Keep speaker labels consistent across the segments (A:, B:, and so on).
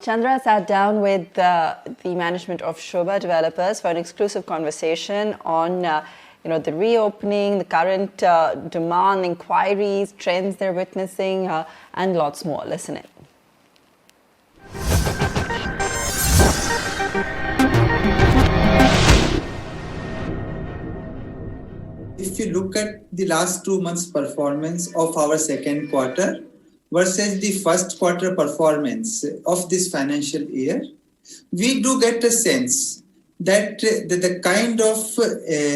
A: Chandra sat down with the management of Sobha developers for an exclusive conversation on the reopening, the current demand, inquiries, trends they're witnessing, and lots more. Listen in.
B: If you look at the last 2 months' performance of our second quarter versus the first quarter performance of this financial year, we do get a sense that the kind of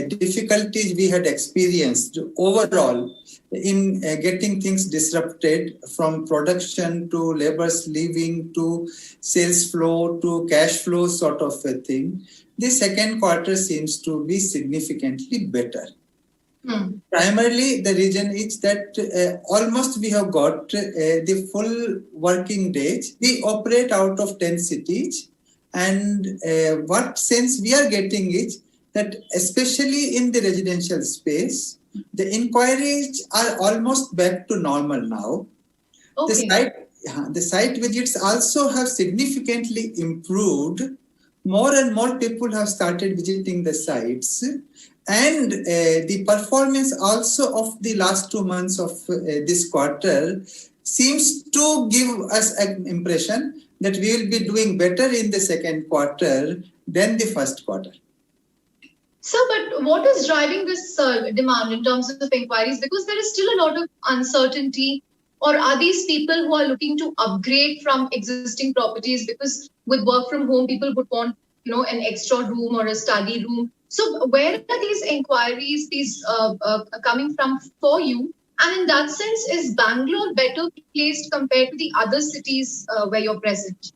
B: difficulties we had experienced overall in getting things disrupted, from production to laborers leaving to sales flow to cash flow sort of a thing, the second quarter seems to be significantly better. Primarily, the reason is that almost we have got the full working days. We operate out of 10 cities, and what sense we are getting is that especially in the residential space, the inquiries are almost back to normal now. Okay. The site visits also have significantly improved. More and more people have started visiting the sites. And the performance also of the last 2 months of this quarter seems to give us an impression that we will be doing better in the second quarter than the first quarter.
C: So, but what is driving this demand in terms of inquiries? Because there is still a lot of uncertainty. Or are these people who are looking to upgrade from existing properties? Because with work from home, people would want, an extra room or a study room. So where are these inquiries coming from for you? And in that sense, is Bangalore better placed compared to the other cities where you're present?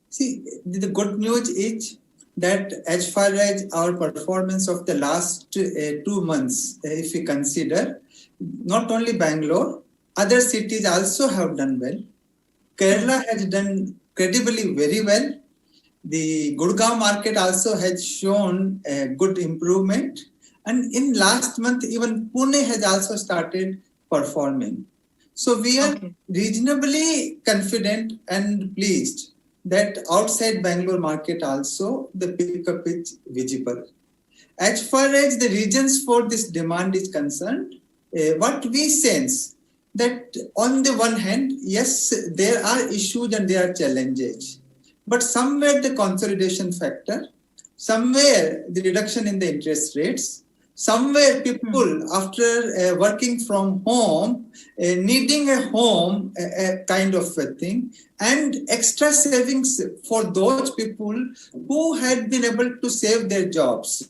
B: See, the good news is that as far as our performance of the last 2 months, if we consider, not only Bangalore, other cities also have done well. Kerala has done credibly very well. The Gurugram market also has shown a good improvement. And in last month, even Pune has also started performing. So we are reasonably confident and pleased that outside Bangalore market also the pickup is visible. As far as the reasons for this demand is concerned, what we sense that on the one hand, yes, there are issues and there are challenges. But somewhere the consolidation factor, somewhere the reduction in the interest rates, somewhere people after working from home, needing a home, a kind of a thing, and extra savings for those people who had been able to save their jobs,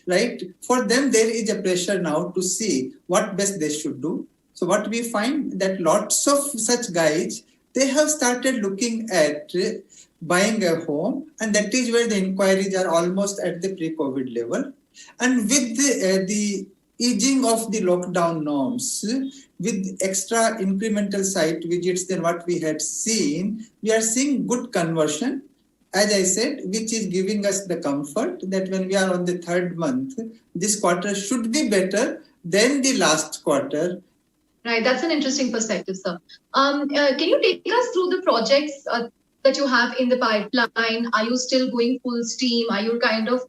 B: right? For them, there is a pressure now to see what best they should do. So what we find that lots of such guys, they have started looking at buying a home, and that is where the inquiries are almost at the pre-COVID level. And with the easing of the lockdown norms, with extra incremental site visits than what we had seen, we are seeing good conversion, as I said, which is giving us the comfort that when we are on the third month, this quarter should be better than the last quarter.
C: Right, that's an interesting perspective, sir. Can you take us through the projects that you have in the pipeline? Are you still going full steam? Are you kind of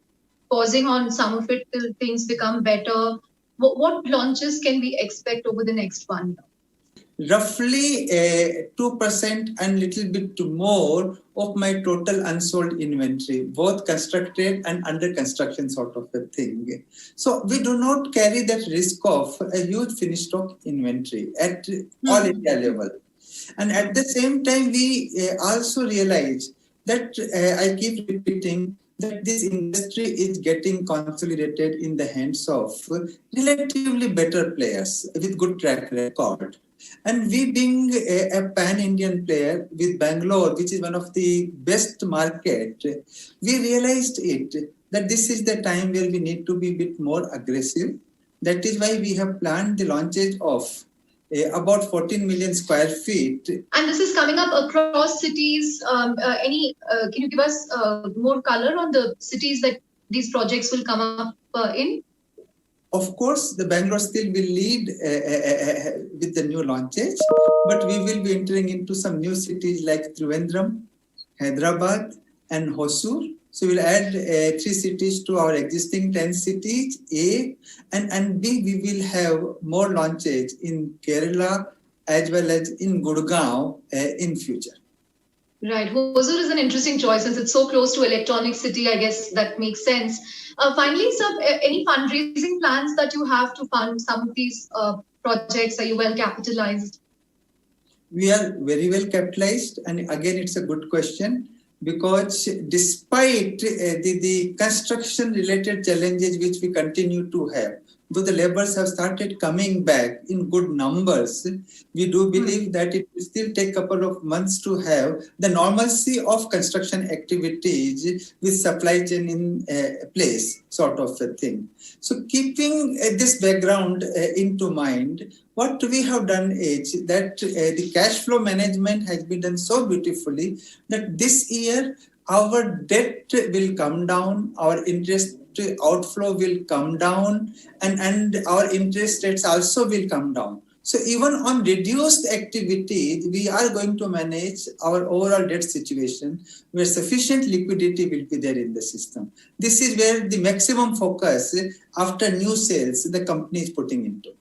C: pausing on some of it till things become better? What launches can we expect over the next 1 year?
B: Roughly 2% and little bit more of my total unsold inventory, both constructed and under construction sort of a thing. So we do not carry that risk of a huge finished stock inventory at all India level. And at the same time, we also realize that I keep repeating that this industry is getting consolidated in the hands of relatively better players with good track record. And we being a pan-Indian player with Bangalore, which is one of the best market, we realized that this is the time where we need to be a bit more aggressive. That is why we have planned the launches of about 14 million square feet.
C: And this is coming up across cities. Can you give us more color on the cities that these projects will come up in?
B: Of course, the Bangalore still will lead with the new launches, but we will be entering into some new cities like Trivandrum, Hyderabad, and Hosur. So we'll add 3 cities to our existing 10 cities, A, and B, we will have more launches in Kerala as well as in Gurugram in future.
C: Right. Hosur is an interesting choice since it's so close to Electronic City. I guess that makes sense. Finally, sir, any fundraising plans that you have to fund some of these projects? Are you well capitalized?
B: We are very well capitalized, and again, it's a good question because despite the construction-related challenges which we continue to have, though the laborers have started coming back in good numbers, we do believe that it will still take a couple of months to have the normalcy of construction activities with supply chain in place, sort of a thing. So keeping this background into mind, what we have done is that the cash flow management has been done so beautifully that this year our debt will come down, our interest outflow will come down, and our interest rates also will come down. So even on reduced activity, we are going to manage our overall debt situation where sufficient liquidity will be there in the system. This is where the maximum focus after new sales the company is putting into.